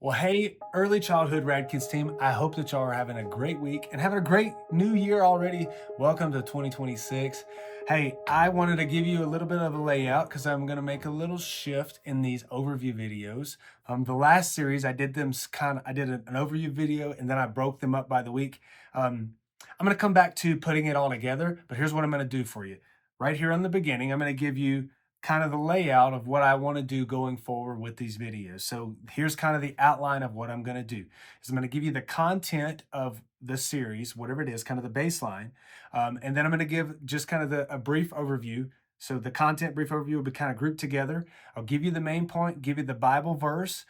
Well, hey, early childhood Rad Kids team, I hope that y'all are having a great week and having a great new year already. Welcome to 2026. Hey, I wanted to give you a little bit of a layout because I'm going to make a little shift in these overview videos. The last series, I did I did an overview video and then I broke them up by the week. I'm going to come back to putting it all together, but here's what I'm going to do for you. Right here in the beginning, I'm going to give you kind of the layout of what I want to do going forward with these videos. So here's kind of the outline of what I'm going to do. Is I'm going to give you the content of the series, whatever it is, kind of the baseline, and then I'm going to give just kind of a brief overview. So the content brief overview will be kind of grouped together. I'll give you the main point, give you the Bible verse,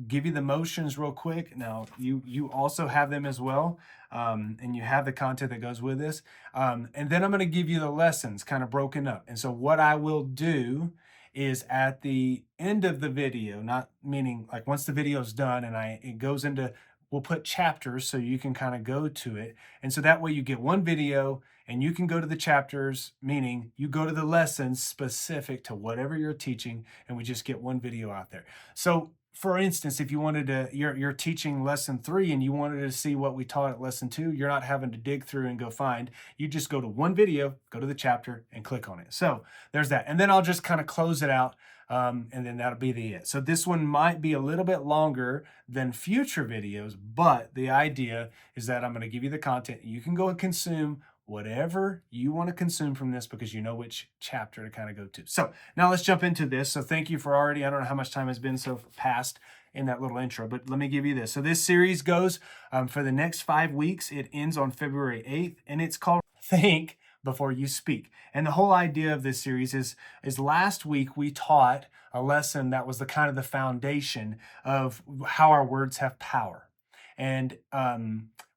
give you the motions real quick. Now you also have them as well, and you have the content that goes with this. And then I'm going to give you the lessons kind of broken up. And so what I will do is at the end of the video, not meaning like once the video is done and it goes into, we'll put chapters so you can kind of go to it. And so that way you get one video and you can go to the chapters, meaning you go to the lessons specific to whatever you're teaching, and we just get one video out there. So for instance, if you wanted to, you're teaching lesson 3 and you wanted to see what we taught at lesson 2, you're not having to dig through and go find. You just go to one video, go to the chapter and click on it. So there's that. And then I'll just kind of close it out. And then that'll be the it. So this one might be a little bit longer than future videos, but the idea is that I'm going to give you the content. You can go and consume whatever you want to consume from this because you know which chapter to kind of go to. So now let's jump into this. So thank you for already, I don't know how much time has been so past in that little intro, but let me give you this. So this series goes for the next 5 weeks. It ends on February 8th, and it's called Think Before You Speak. And the whole idea of this series is last week we taught a lesson that was the kind of the foundation of how our words have power. And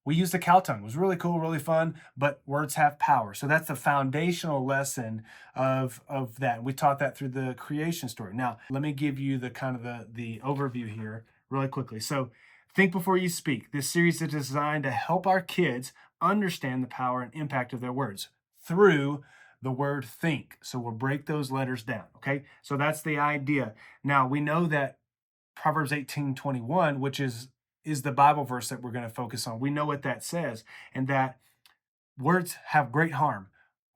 we used the cow tongue. It was really cool, really fun, but words have power. So that's the foundational lesson of that. We taught that through the creation story. Now, let me give you the kind of the overview here really quickly. So think before you speak. This series is designed to help our kids understand the power and impact of their words through the word think. So we'll break those letters down, okay? So that's the idea. Now, we know that Proverbs 18:21, which is the Bible verse that we're going to focus on. We know what that says, and that words have great harm,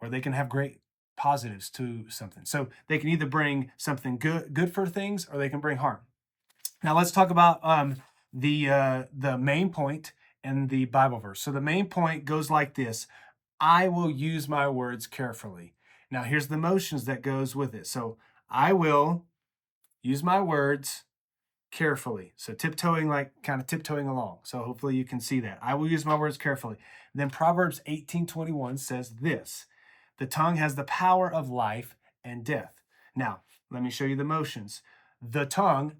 or they can have great positives to something. So they can either bring something good for things, or they can bring harm. Now let's talk about the main point and the Bible verse. So the main point goes like this: I will use my words carefully. Now here's the motions that goes with it. So I will use my words carefully. So tiptoeing, like kind of tiptoeing along. So hopefully you can see that. I will use my words carefully. Then Proverbs 18:21 says this: the tongue has the power of life and death. Now, let me show you the motions. The tongue,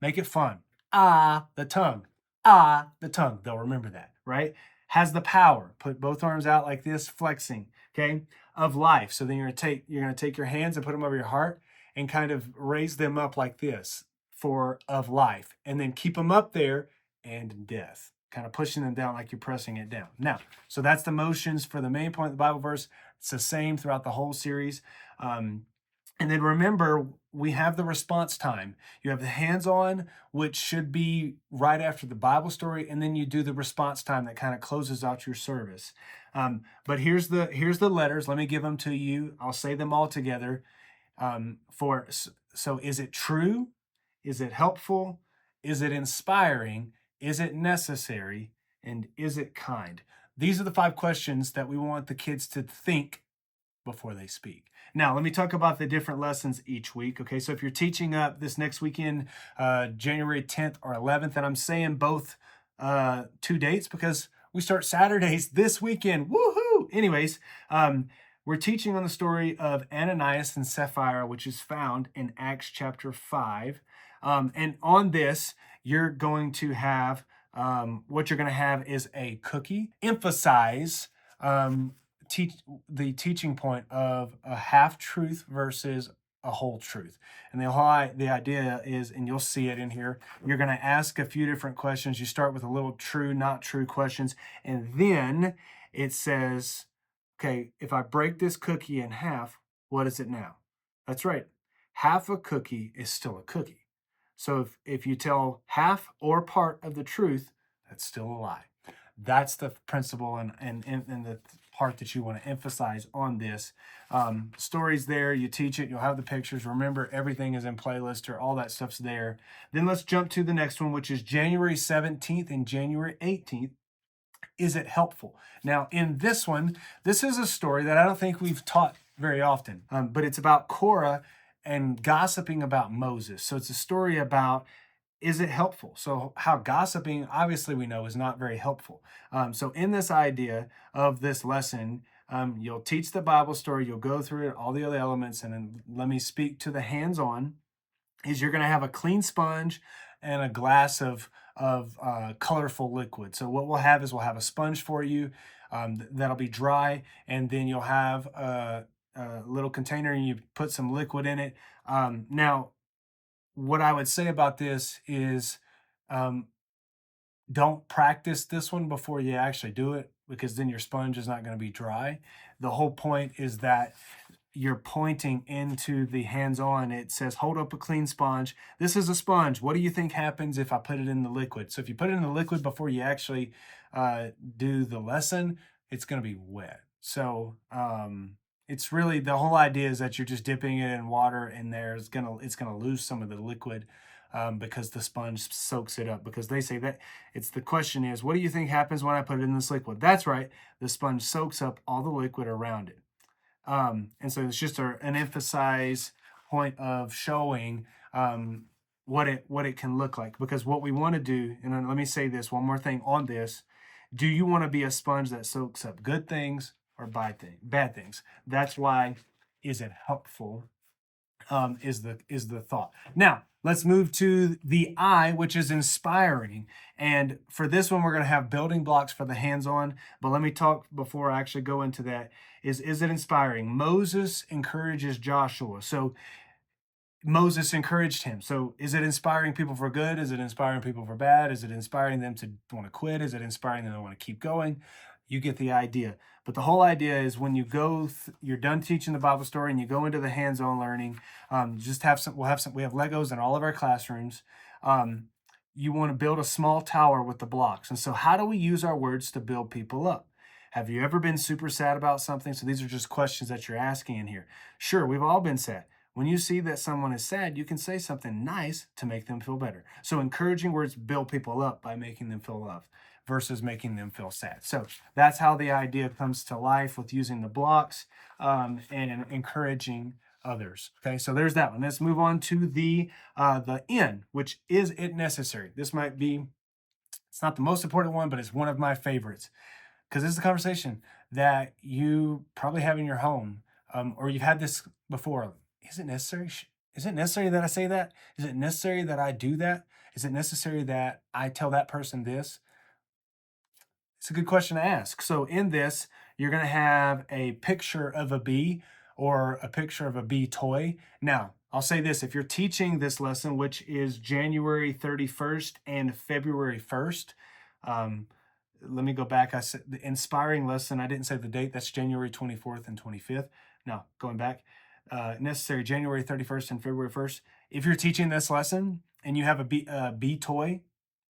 make it fun. The tongue. The tongue. They'll remember that, right? Has the power. Put both arms out like this, flexing, okay? Of life. So then you're gonna take your hands and put them over your heart and kind of raise them up like this for of life, and then keep them up there and death, kind of pushing them down like you're pressing it down. Now, so that's the motions for the main point of the Bible verse. It's the same throughout the whole series. And then remember, we have the response time. You have the hands-on, which should be right after the Bible story, and then you do the response time that kind of closes out your service. But here's the letters. Let me give them to you. I'll say them all together. So is it true? Is it helpful? Is it inspiring? Is it necessary? And is it kind? These are the 5 questions that we want the kids to think before they speak. Now, let me talk about the different lessons each week. Okay, so if you're teaching up this next weekend, January 10th or 11th, and I'm saying both 2 dates because we start Saturdays this weekend. Woohoo! Anyways, we're teaching on the story of Ananias and Sapphira, which is found in Acts chapter 5. And on this, you're going to have, what you're going to have is a cookie. Emphasize the teaching point of a half-truth versus a whole truth. And the idea is, and you'll see it in here, you're going to ask a few different questions. You start with a little true, not true questions. And then it says, okay, if I break this cookie in half, what is it now? That's right. Half a cookie is still a cookie. So if you tell half or part of the truth, that's still a lie. That's the principle and the part that you want to emphasize on this. Stories there, you teach it, you'll have the pictures. Remember, everything is in playlist or all that stuff's there. Then let's jump to the next one, which is January 17th and January 18th. Is it helpful? Now, in this one, this is a story that I don't think we've taught very often, but it's about Korah and gossiping about Moses. So it's a story about, is it helpful? So how gossiping, obviously we know, is not very helpful. So in this idea of this lesson, you'll teach the Bible story, you'll go through it, all the other elements, and then let me speak to the hands-on. Is you're going to have a clean sponge and a glass of colorful liquid. So what we'll have is we'll have a sponge for you that'll be dry, and then you'll have a little container and you put some liquid in it. Now, what I would say about this is um, don't practice this one before you actually do it, because then your sponge is not going to be dry. The whole point is that you're pointing into the hands-on. It says, hold up a clean sponge. This is a sponge. What do you think happens if I put it in the liquid? So if you put it in the liquid before you actually do the lesson, it's going to be wet. So it's really, the whole idea is that you're just dipping it in water, and it's gonna lose some of the liquid because the sponge soaks it up. Because they say that the question is, what do you think happens when I put it in this liquid? That's right, the sponge soaks up all the liquid around it. And so it's just an emphasize point of showing what it can look like. Because what we want to do, and then let me say this one more thing on this: do you want to be a sponge that soaks up good things or bad things? That's why is it helpful? Is the thought. Now let's move to the I, which is inspiring. And for this one, we're going to have building blocks for the hands-on. But let me talk before I actually go into that. Is it inspiring? Moses encourages Joshua. So Moses encouraged him. So is it inspiring people for good? Is it inspiring people for bad? Is it inspiring them to want to quit? Is it inspiring them to want to keep going? You get the idea. But the whole idea is when you go, you're done teaching the Bible story and you go into the hands-on learning. Just have some. We have Legos in all of our classrooms. You want to build a small tower with the blocks. And so, how do we use our words to build people up? Have you ever been super sad about something? So these are just questions that you're asking in here. Sure, we've all been sad. When you see that someone is sad, you can say something nice to make them feel better. So encouraging words build people up by making them feel loved versus making them feel sad. So that's how the idea comes to life with using the blocks and encouraging others. Okay, so there's that one. Let's move on to the N, which is it necessary? This might be, it's not the most important one, but it's one of my favorites, because this is a conversation that you probably have in your home, or you've had this before. Is it necessary? Is it necessary that I say that? Is it necessary that I do that? Is it necessary that I tell that person this? It's a good question to ask. So in this, you're going to have a picture of a bee or a picture of a bee toy. Now, I'll say this: if you're teaching this lesson, which is January 31st and February 1st, let me go back. I said the inspiring lesson. I didn't say the date. That's January 24th and 25th. No, going back. Necessary January 31st and February 1st. If you're teaching this lesson and you have a bee toy,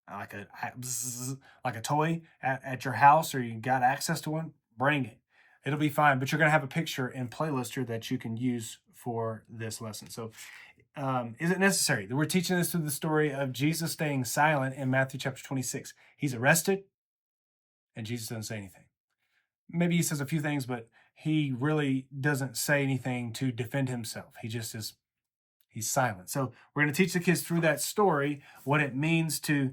like a toy at your house, or you got access to one, bring it. It'll be fine. But you're going to have a picture in Playlister that you can use for this lesson. So is it necessary? We're teaching this through the story of Jesus staying silent in Matthew chapter 26. He's arrested, and Jesus doesn't say anything. Maybe he says a few things, but he really doesn't say anything to defend himself. He just is, he's silent. So we're going to teach the kids through that story what it means to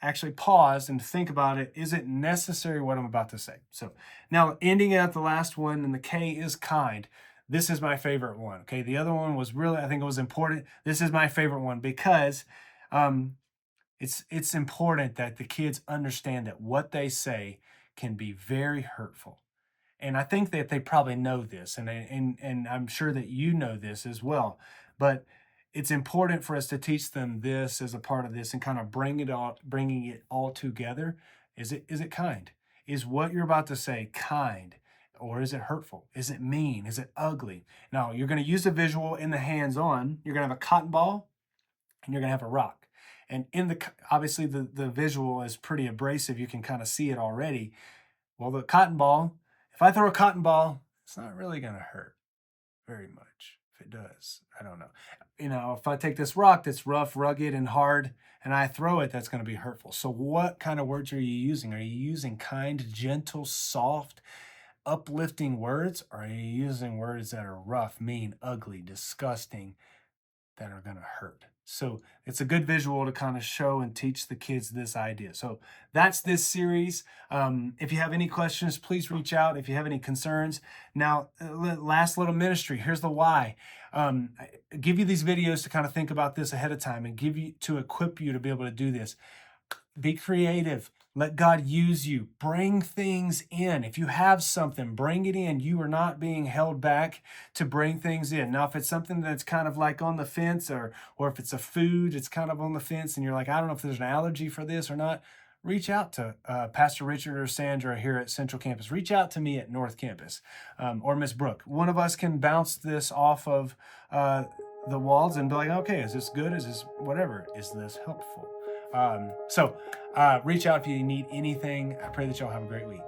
actually pause and think about it. Is it necessary what I'm about to say? So now ending at the last one, and the K is kind. This is my favorite one. Okay, the other one was really, I think it was important. This is my favorite one because it's important that the kids understand that what they say can be very hurtful. And I think that they probably know this, and I'm sure that you know this as well. But it's important for us to teach them this as a part of this and kind of bringing it all together. Is it kind? Is what you're about to say kind, or is it hurtful? Is it mean? Is it ugly? Now you're going to use a visual in the hands-on. You're going to have a cotton ball and you're going to have a rock. And obviously the visual is pretty abrasive. You can kind of see it already. Well, the cotton ball, if I throw a cotton ball, it's not really going to hurt very much. If it does, I don't know. If I take this rock that's rough, rugged, and hard, and I throw it, that's going to be hurtful. So what kind of words are you using? Are you using kind, gentle, soft, uplifting words? Or are you using words that are rough, mean, ugly, disgusting, that are going to hurt? So it's a good visual to kind of show and teach the kids this idea. So that's this series. If you have any questions, please reach out. If you have any concerns. Now, last little ministry. Here's the why. I give you these videos to kind of think about this ahead of time and to equip you to be able to do this. Be creative. Let God use you. Bring things in. If you have something, bring it in. You are not being held back to bring things in. Now, if it's something that's kind of like on the fence, or if it's a food, it's kind of on the fence, and you're like, I don't know if there's an allergy for this or not, reach out to Pastor Richard or Sandra here at Central Campus. Reach out to me at North Campus, or Miss Brooke. One of us can bounce this off of the walls and be like, okay, is this good? Is this whatever? Is this helpful? So reach out if you need anything. I pray that y'all have a great week.